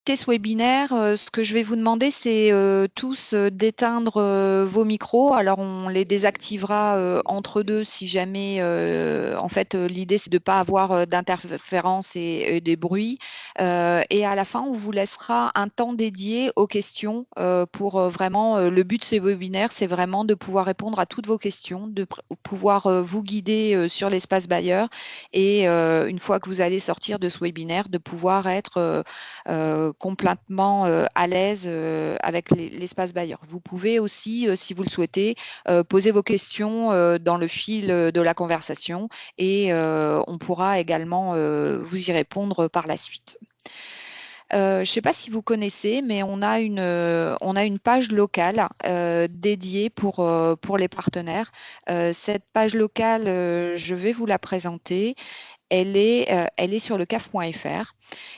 Ce webinaire, ce que je vais vous demander, c'est tous d'éteindre vos micros. Alors, on les désactivera entre deux si jamais, en fait, l'idée, c'est de ne pas avoir d'interférences et des bruits. Et à la fin, on vous laissera un temps dédié aux questions pour vraiment, le but de ce webinaire, c'est vraiment de pouvoir répondre à toutes vos questions, de pouvoir vous guider sur l'espace Bayer et une fois que vous allez sortir de ce webinaire, de pouvoir être complètement à l'aise avec l'espace Bayer. Vous pouvez aussi, si vous le souhaitez, poser vos questions dans le fil de la conversation et on pourra également vous y répondre par la suite. Je ne sais pas si vous connaissez, mais on a une page locale dédiée pour les partenaires. Cette page locale, je vais vous la présenter. Elle est sur le CAF.fr.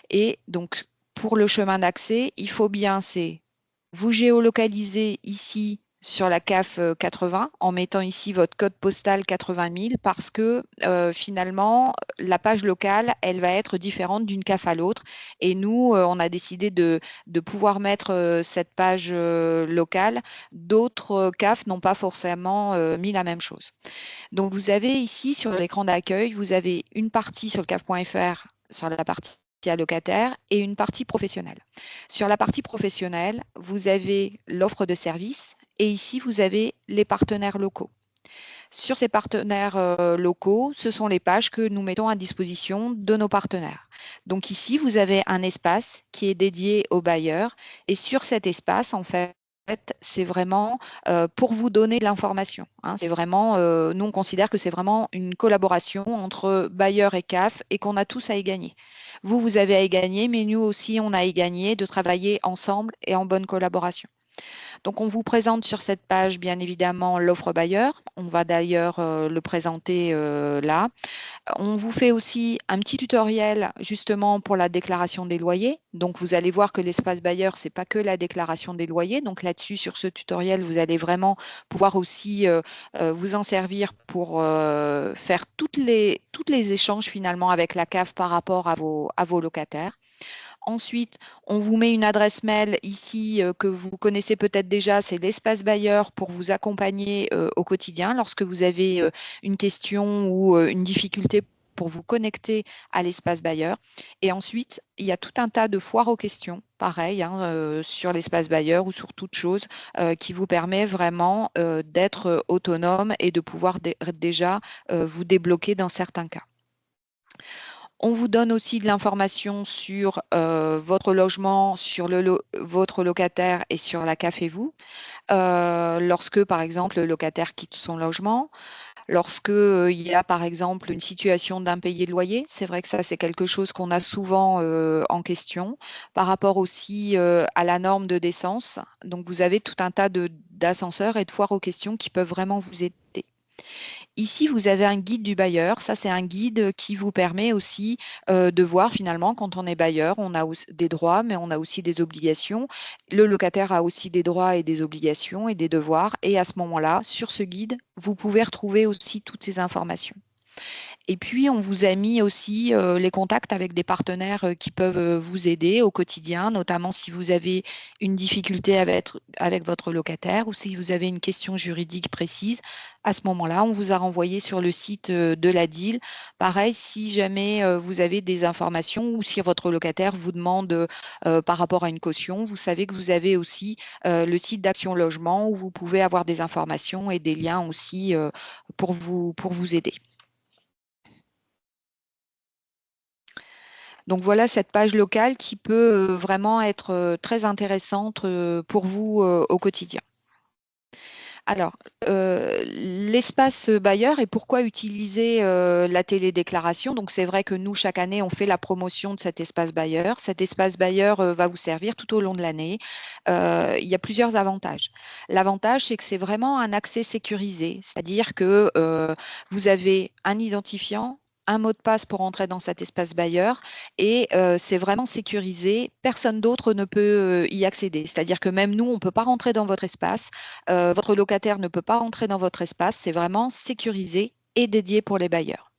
Et donc, pour le chemin d'accès, il faut bien, c'est vous géolocaliser ici sur la CAF 80 en mettant ici votre code postal 80 000 parce que finalement, la page locale, elle va être différente d'une CAF à l'autre. Et nous, on a décidé de pouvoir mettre cette page locale. D'autres CAF n'ont pas forcément mis la même chose. Donc, vous avez ici sur l'écran d'accueil, vous avez une partie sur le CAF.fr, sur la partie allocataire et une partie professionnelle. Sur la partie professionnelle, vous avez l'offre de service et ici, vous avez les partenaires locaux. Sur ces partenaires locaux, ce sont les pages que nous mettons à disposition de nos partenaires. Donc ici, vous avez un espace qui est dédié aux bailleurs et sur cet espace, en fait, c'est vraiment pour vous donner de l'information. Hein. C'est vraiment, nous, on considère que c'est vraiment une collaboration entre bailleurs et CAF et qu'on a tous à y gagner. Vous, vous avez à y gagner, mais nous aussi, on a à y gagner de travailler ensemble et en bonne collaboration. Donc, on vous présente sur cette page, bien évidemment, l'offre bailleur. On va d'ailleurs le présenter là. On vous fait aussi un petit tutoriel justement pour la déclaration des loyers. Donc, vous allez voir que l'espace bailleur, c'est pas que la déclaration des loyers. Donc, là-dessus, sur ce tutoriel, vous allez vraiment pouvoir aussi vous en servir pour faire toutes les échanges finalement avec la CAF par rapport à vos locataires. Ensuite, on vous met une adresse mail ici que vous connaissez peut-être déjà, c'est l'espace Bailleur pour vous accompagner au quotidien lorsque vous avez une question ou une difficulté pour vous connecter à l'espace Bailleur. Et ensuite, il y a tout un tas de foires aux questions, pareil, hein, sur l'espace Bailleur ou sur toute chose qui vous permet vraiment d'être autonome et de pouvoir déjà vous débloquer dans certains cas. On vous donne aussi de l'information sur votre logement, sur votre locataire et sur la CAF et vous. Lorsque, par exemple, le locataire quitte son logement, lorsque il y a, par exemple, une situation d'impayé de loyer, c'est vrai que ça, c'est quelque chose qu'on a souvent en question. Par rapport aussi à la norme de décence. Donc, vous avez tout un tas d'ascenseurs et de foires aux questions qui peuvent vraiment vous aider. Ici, vous avez un guide du bailleur. Ça, c'est un guide qui vous permet aussi de voir finalement quand on est bailleur, on a des droits, mais on a aussi des obligations. Le locataire a aussi des droits et des obligations et des devoirs. Et à ce moment-là, sur ce guide, vous pouvez retrouver aussi toutes ces informations. Et puis, on vous a mis aussi les contacts avec des partenaires qui peuvent vous aider au quotidien, notamment si vous avez une difficulté avec votre locataire ou si vous avez une question juridique précise. À ce moment-là, on vous a renvoyé sur le site de la DIL. Pareil, si jamais vous avez des informations ou si votre locataire vous demande par rapport à une caution, vous savez que vous avez aussi le site d'Action Logement où vous pouvez avoir des informations et des liens aussi pour vous aider. Donc voilà cette page locale qui peut vraiment être très intéressante pour vous au quotidien. Alors, l'espace Bailleur et pourquoi utiliser la télédéclaration? Donc, c'est vrai que nous, chaque année, on fait la promotion de cet espace Bailleur. Cet espace Bailleur va vous servir tout au long de l'année. Il y a plusieurs avantages. L'avantage, c'est que c'est vraiment un accès sécurisé, c'est-à-dire que vous avez un identifiant, un mot de passe pour entrer dans cet espace Bailleur et c'est vraiment sécurisé. Personne d'autre ne peut y accéder. C'est-à-dire que même nous, on ne peut pas rentrer dans votre espace. Votre locataire ne peut pas rentrer dans votre espace. C'est vraiment sécurisé et dédié pour les bailleurs.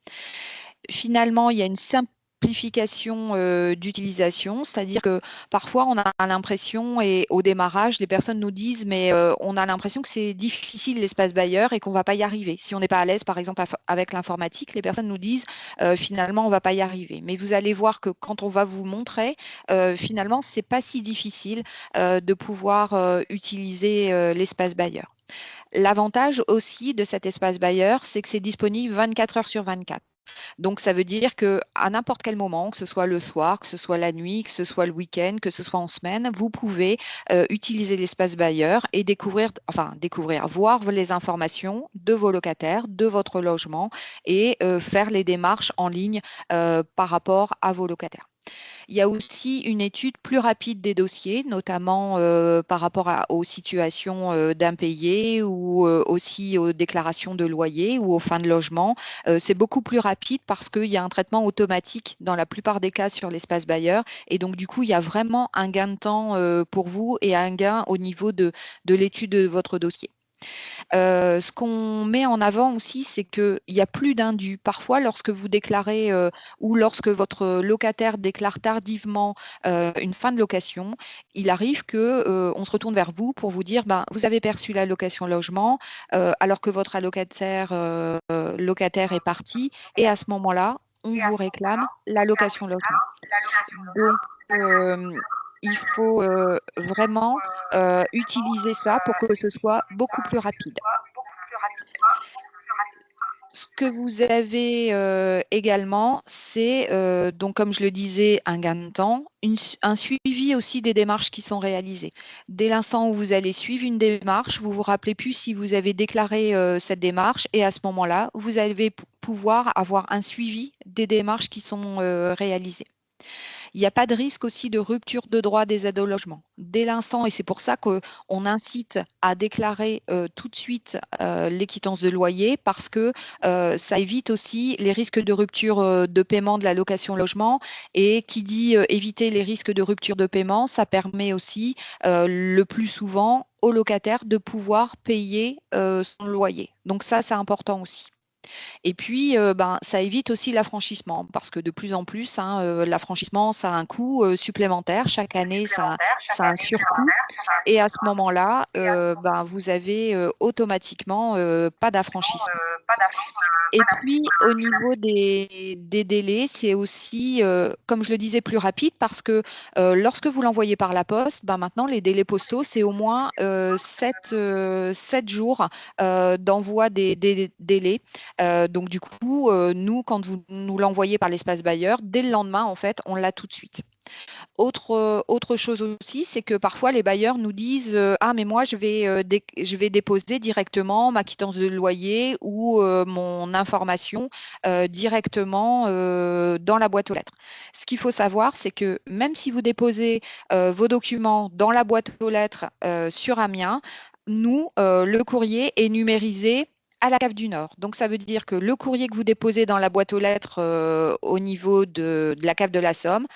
Finalement, il y a une simplicité simplification d'utilisation, c'est-à-dire que parfois on a l'impression, et au démarrage, les personnes nous disent, mais on a l'impression que c'est difficile l'espace bailleur et qu'on ne va pas y arriver. Si on n'est pas à l'aise, par exemple, avec l'informatique, les personnes nous disent, finalement, on ne va pas y arriver. Mais vous allez voir que quand on va vous montrer, finalement, ce n'est pas si difficile de pouvoir utiliser l'espace bailleur. L'avantage aussi de cet espace bailleur, c'est que c'est disponible 24 heures sur 24. Donc, ça veut dire que à n'importe quel moment, que ce soit le soir, que ce soit la nuit, que ce soit le week-end, que ce soit en semaine, vous pouvez utiliser l'espace bailleur et voir les informations de vos locataires, de votre logement et faire les démarches en ligne par rapport à vos locataires. Il y a aussi une étude plus rapide des dossiers, notamment par rapport aux situations d'impayés ou aussi aux déclarations de loyer ou aux fins de logement. C'est beaucoup plus rapide parce qu'il y a un traitement automatique dans la plupart des cas sur l'espace bailleur. Et donc, du coup, il y a vraiment un gain de temps pour vous et un gain au niveau de l'étude de votre dossier. Ce qu'on met en avant aussi, c'est qu'il n'y a plus d'indus. Parfois, lorsque vous déclarez ou lorsque votre locataire déclare tardivement une fin de location, il arrive que on se retourne vers vous pour vous dire, ben, vous avez perçu la location logement alors que votre locataire est parti, et à ce moment-là, on vous réclame la location logement. Donc, il faut vraiment utiliser ça pour que ce soit beaucoup plus rapide. Ce que vous avez également, c'est, donc comme je le disais, un gain de temps, un suivi aussi des démarches qui sont réalisées. Dès l'instant où vous allez suivre une démarche, vous vous rappelez plus si vous avez déclaré cette démarche, et à ce moment-là, vous allez pouvoir avoir un suivi des démarches qui sont réalisées. Il n'y a pas de risque aussi de rupture de droit des aides au logement. Dès l'instant, et c'est pour ça qu'on incite à déclarer tout de suite les quittances de loyer, parce que ça évite aussi les risques de rupture de paiement de la location logement. Et qui dit éviter les risques de rupture de paiement, ça permet aussi le plus souvent aux locataires de pouvoir payer son loyer. Donc ça, c'est important aussi. Et puis, ben, ça évite aussi l'affranchissement, parce que de plus en plus, hein, l'affranchissement, ça a un coût supplémentaire. Chaque année, ça a un surcoût. Et à ce moment-là, ben, vous avez automatiquement pas d'affranchissement. Et puis, au niveau des délais, c'est aussi, comme je le disais, plus rapide, parce que lorsque vous l'envoyez par la poste, ben maintenant, les délais postaux, c'est au moins 7 jours d'envoi des délais. Donc, du coup, nous, quand vous nous l'envoyez par l'espace bailleur, dès le lendemain, en fait, on l'a tout de suite. Autre chose aussi, c'est que parfois les bailleurs nous disent ah, mais moi je vais déposer directement ma quittance de loyer ou mon information directement dans la boîte aux lettres. Ce qu'il faut savoir, c'est que même si vous déposez vos documents dans la boîte aux lettres sur Amiens, nous, le courrier est numérisé à la Cave du Nord. Donc, ça veut dire que le courrier que vous déposez dans la boîte aux lettres au niveau de la Cave de la Somme,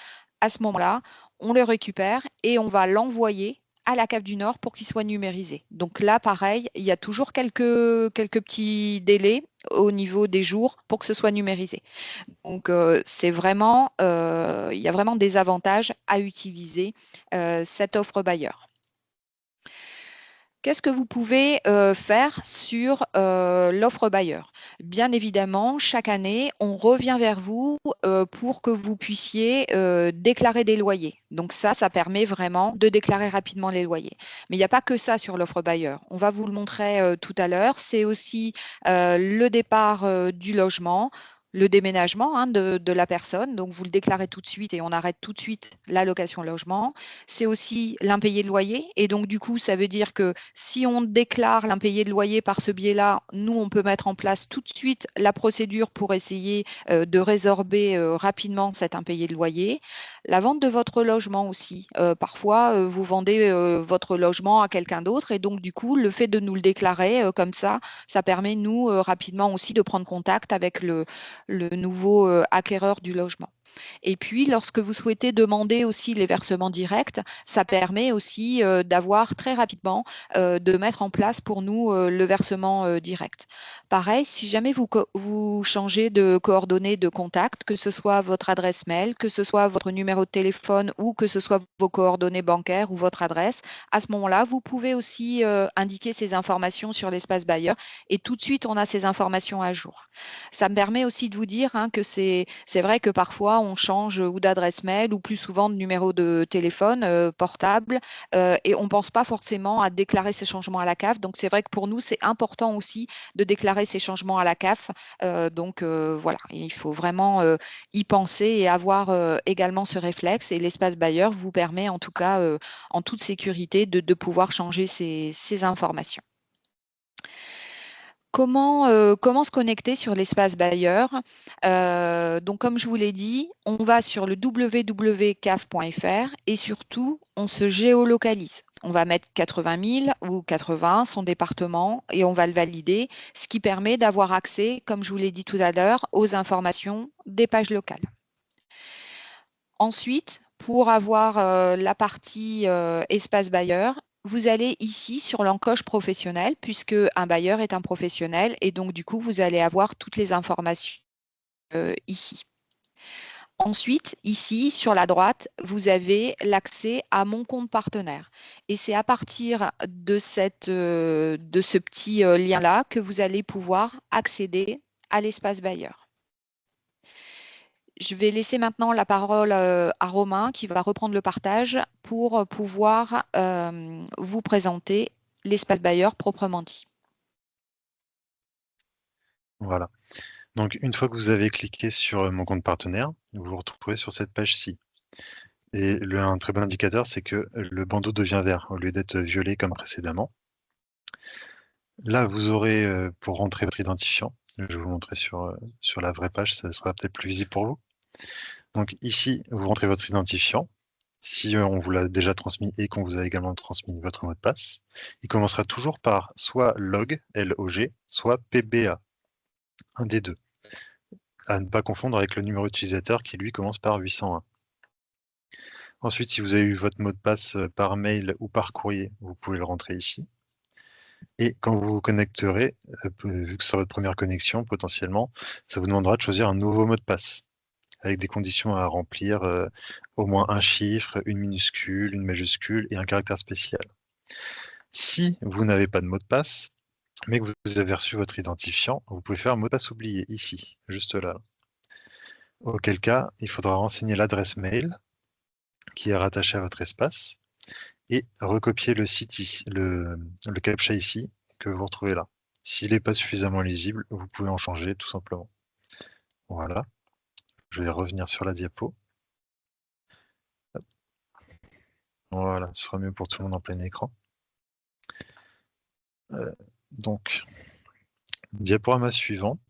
à ce moment-là, on le récupère et on va l'envoyer à la Cave du Nord pour qu'il soit numérisé. Donc là, pareil, il y a toujours quelques petits délais au niveau des jours pour que ce soit numérisé. Donc, c'est vraiment, il y a vraiment des avantages à utiliser cette offre bailleur. Qu'est-ce que vous pouvez faire sur l'offre bailleur? Bien évidemment, chaque année, on revient vers vous pour que vous puissiez déclarer des loyers. Donc ça permet vraiment de déclarer rapidement les loyers. Mais il n'y a pas que ça sur l'offre bailleur. On va vous le montrer tout à l'heure. C'est aussi le départ du logement, le déménagement de la personne. Donc, vous le déclarez tout de suite et on arrête tout de suite la location logement. C'est aussi l'impayé de loyer. Et donc, du coup, ça veut dire que si on déclare l'impayé de loyer par ce biais-là, nous, on peut mettre en place tout de suite la procédure pour essayer de résorber rapidement cet impayé de loyer. La vente de votre logement aussi. Parfois, vous vendez votre logement à quelqu'un d'autre et donc, du coup, le fait de nous le déclarer comme ça permet, nous, rapidement aussi de prendre contact avec le nouveau acquéreur du logement. Et puis, lorsque vous souhaitez demander aussi les versements directs, ça permet aussi d'avoir très rapidement, de mettre en place pour nous le versement direct. Pareil, si jamais vous changez de coordonnées de contact, que ce soit votre adresse mail, que ce soit votre numéro de téléphone ou que ce soit vos coordonnées bancaires ou votre adresse, à ce moment-là, vous pouvez aussi indiquer ces informations sur l'espace Bayer et tout de suite, on a ces informations à jour. Ça me permet aussi de vous dire que c'est vrai que parfois, on change ou d'adresse mail ou plus souvent de numéro de téléphone portable et on ne pense pas forcément à déclarer ces changements à la CAF. Donc, c'est vrai que pour nous, c'est important aussi de déclarer ces changements à la CAF. Donc, voilà, il faut vraiment y penser et avoir également ce réflexe. Et l'espace Bayer vous permet en tout cas, en toute sécurité, de pouvoir changer ces informations. Comment se connecter sur l'espace Bayer? Donc, comme je vous l'ai dit, on va sur le www.caf.fr et surtout, on se géolocalise. On va mettre 80 000 ou 80, son département, et on va le valider, ce qui permet d'avoir accès, comme je vous l'ai dit tout à l'heure, aux informations des pages locales. Ensuite, pour avoir la partie espace Bayer, vous allez ici sur l'encoche professionnelle, puisque un bailleur est un professionnel, et donc du coup, vous allez avoir toutes les informations ici. Ensuite, ici, sur la droite, vous avez l'accès à mon compte partenaire. Et c'est à partir de ce petit lien-là que vous allez pouvoir accéder à l'espace Bayer. Je vais laisser maintenant la parole à Romain qui va reprendre le partage pour pouvoir vous présenter l'espace Bayer proprement dit. Voilà. Donc, une fois que vous avez cliqué sur mon compte partenaire, vous vous retrouvez sur cette page-ci. Et un très bon indicateur, c'est que le bandeau devient vert au lieu d'être violet comme précédemment. Là, vous aurez, pour rentrer votre identifiant, je vais vous montrer sur la vraie page, ça sera peut-être plus visible pour vous. Donc ici, vous rentrez votre identifiant. Si on vous l'a déjà transmis et qu'on vous a également transmis votre mot de passe, il commencera toujours par soit log, L-O-G, soit PBA, un des deux. À ne pas confondre avec le numéro utilisateur qui lui commence par 801. Ensuite, si vous avez eu votre mot de passe par mail ou par courrier, vous pouvez le rentrer ici. Et quand vous vous connecterez, vu que ce sera votre première connexion, potentiellement, ça vous demandera de choisir un nouveau mot de passe, avec des conditions à remplir, au moins un chiffre, une minuscule, une majuscule et un caractère spécial. Si vous n'avez pas de mot de passe, mais que vous avez reçu votre identifiant, vous pouvez faire un mot de passe oublié, ici, juste là. Auquel cas, il faudra renseigner l'adresse mail qui est rattachée à votre espace et recopier le site ici, le captcha ici, que vous retrouvez là. S'il n'est pas suffisamment lisible, vous pouvez en changer tout simplement. Voilà. Je vais revenir sur la diapo. Voilà, ce sera mieux pour tout le monde en plein écran. Donc, diaporama suivante,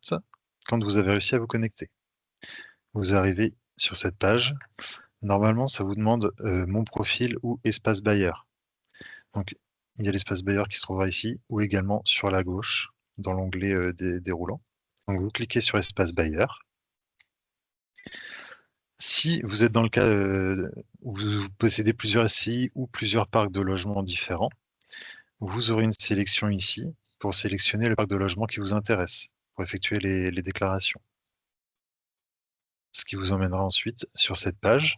quand vous avez réussi à vous connecter. Vous arrivez sur cette page. Normalement, ça vous demande mon profil ou espace Bayer. Donc, il y a l'espace Bayer qui se trouvera ici, ou également sur la gauche, dans l'onglet déroulant. Donc, vous cliquez sur espace Bayer. Si vous êtes dans le cas où vous possédez plusieurs SCI ou plusieurs parcs de logements différents, vous aurez une sélection ici pour sélectionner le parc de logement qui vous intéresse, pour effectuer les déclarations. Ce qui vous emmènera ensuite sur cette page.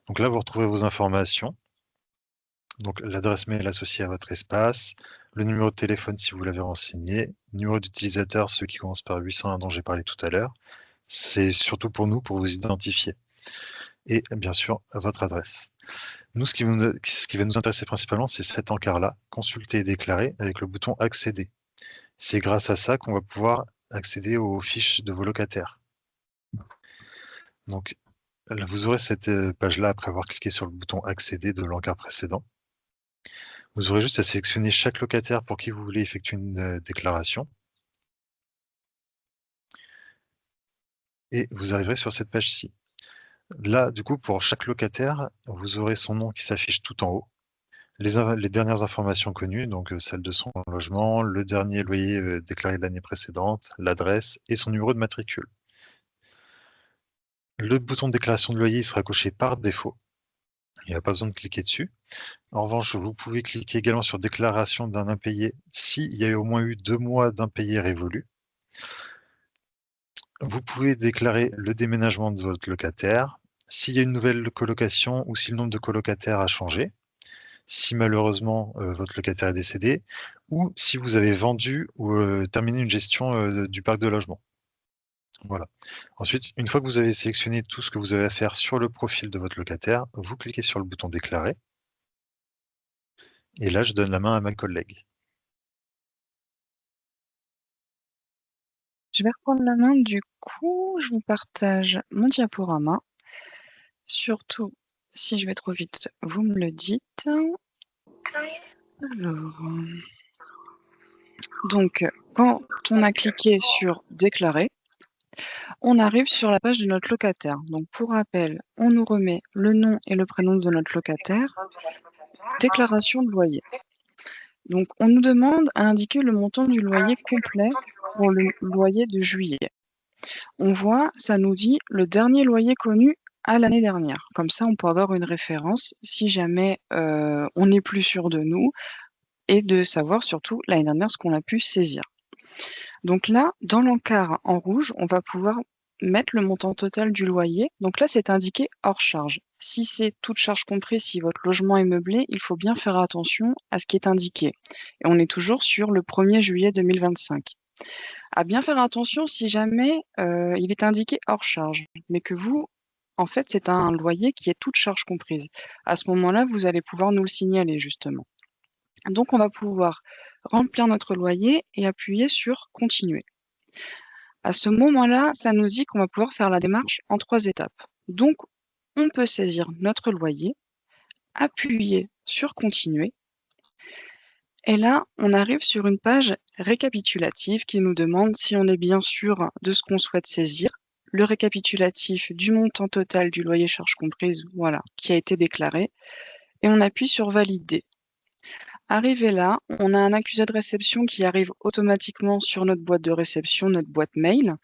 Donc là, vous retrouvez vos informations. Donc l'adresse mail associée à votre espace, le numéro de téléphone si vous l'avez renseigné, numéro d'utilisateur, ceux qui commencent par 801 dont j'ai parlé tout à l'heure. C'est surtout pour nous, pour vous identifier. Et bien sûr, votre adresse. Nous, ce qui va nous intéresser principalement, c'est cet encart-là, consulter et déclarer avec le bouton accéder. C'est grâce à ça qu'on va pouvoir accéder aux fiches de vos locataires. Donc, vous aurez cette page-là après avoir cliqué sur le bouton accéder de l'encart précédent. Vous aurez juste à sélectionner chaque locataire pour qui vous voulez effectuer une déclaration. Et vous arriverez sur cette page-ci. Là, du coup, pour chaque locataire, vous aurez son nom qui s'affiche tout en haut. Les dernières informations connues, donc celle de son logement, le dernier loyer déclaré l'année précédente, l'adresse et son numéro de matricule. Le bouton déclaration de loyer il sera coché par défaut. Il n'y a pas besoin de cliquer dessus. En revanche, vous pouvez cliquer également sur déclaration d'un impayé s'il y a au moins eu 2 mois d'impayé révolus. Vous pouvez déclarer le déménagement de votre locataire, s'il y a une nouvelle colocation ou si le nombre de colocataires a changé, si malheureusement votre locataire est décédé, ou si vous avez vendu ou terminé une gestion du parc de logement. Voilà. Ensuite, une fois que vous avez sélectionné tout ce que vous avez à faire sur le profil de votre locataire, vous cliquez sur le bouton déclarer. Et là, je donne la main à ma collègue. Je vais reprendre la main, du coup, je vous partage mon diaporama. Surtout, si je vais trop vite, vous me le dites. Alors, donc, quand on a cliqué sur déclarer, on arrive sur la page de notre locataire. Donc, pour rappel, on nous remet le nom et le prénom de notre locataire, déclaration de loyer. Donc, on nous demande à indiquer le montant du loyer complet pour le loyer de juillet. On voit, ça nous dit le dernier loyer connu à l'année dernière. Comme ça, on peut avoir une référence si jamais on n'est plus sûr de nous et de savoir surtout l'année dernière ce qu'on a pu saisir. Donc là, dans l'encart en rouge, on va pouvoir mettre le montant total du loyer. Donc là, c'est indiqué hors charge. Si c'est toute charge comprise, si votre logement est meublé, il faut bien faire attention à ce qui est indiqué. Et on est toujours sur le 1er juillet 2025. À bien faire attention si jamais il est indiqué hors charge, mais que vous, en fait, c'est un loyer qui est toute charge comprise. À ce moment-là, vous allez pouvoir nous le signaler justement. Donc, on va pouvoir remplir notre loyer et appuyer sur continuer. À ce moment-là, ça nous dit qu'on va pouvoir faire la démarche en 3 étapes. Donc, on peut saisir notre loyer, appuyer sur continuer. Et là, on arrive sur une page récapitulative qui nous demande si on est bien sûr de ce qu'on souhaite saisir, le récapitulatif du montant total du loyer charges comprises, voilà, qui a été déclaré, et on appuie sur valider. Arrivé là, on a un accusé de réception qui arrive automatiquement sur notre boîte de réception, notre boîte mail.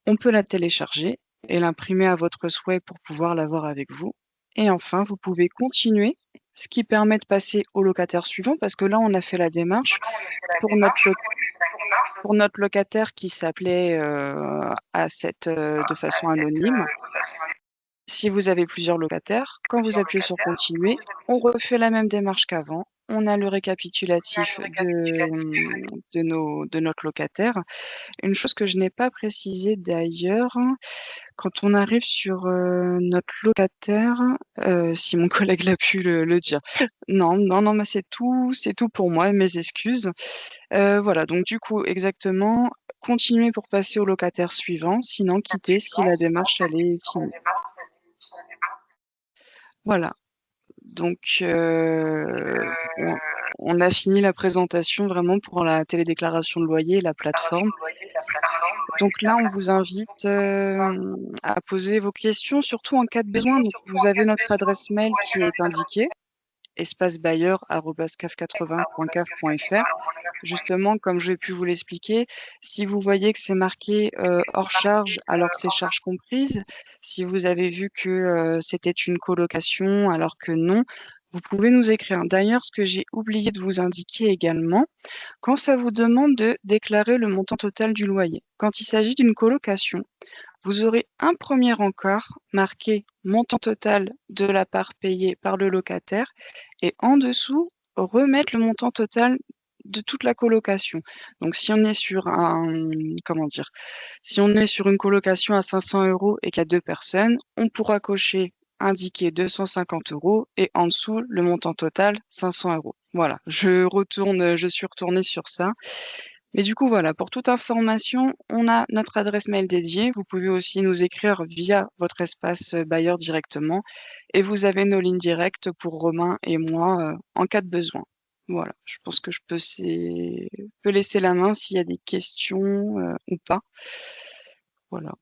On peut la télécharger et l'imprimer à votre souhait pour pouvoir l'avoir avec vous. Et enfin, vous pouvez continuer, ce qui permet de passer au locataire suivant, parce que là, on a fait la démarche pour notre locataire qui s'appelait de façon anonyme. Si vous avez plusieurs locataires, quand vous appuyez sur continuer, on refait la même démarche qu'avant. On a le récapitulatif de notre locataire. Une chose que je n'ai pas précisée d'ailleurs, quand on arrive sur notre locataire, si mon collègue l'a pu le dire. Non, non, non, mais c'est tout pour moi, mes excuses. Voilà, donc du coup, exactement, continuer pour passer au locataire suivant, sinon quitter si la démarche elle est finie. Voilà, donc on a fini la présentation vraiment pour la télédéclaration de loyer et la plateforme. Donc là, on vous invite à poser vos questions, surtout en cas de besoin. Donc, vous avez notre adresse mail qui est indiquée, espacebailleur@caf80.caf.fr. Justement, comme j'ai pu vous l'expliquer, si vous voyez que c'est marqué hors charge alors que c'est charge comprise, si vous avez vu que c'était une colocation alors que non, vous pouvez nous écrire. D'ailleurs, ce que j'ai oublié de vous indiquer également, quand ça vous demande de déclarer le montant total du loyer, quand il s'agit d'une colocation, vous aurez un premier encart marqué montant total de la part payée par le locataire et en dessous, remettre le montant total de toute la colocation. Donc si on est sur si on est sur une colocation à 500 € et qu'il y a 2 personnes, on pourra cocher indiquer 250 € et en dessous le montant total 500 €. Voilà, je suis retournée sur ça. Mais du coup, voilà, pour toute information, on a notre adresse mail dédiée. Vous pouvez aussi nous écrire via votre espace bailleur directement et vous avez nos lignes directes pour Romain et moi en cas de besoin. Voilà, je pense que je peux laisser la main s'il y a des questions ou pas. Voilà.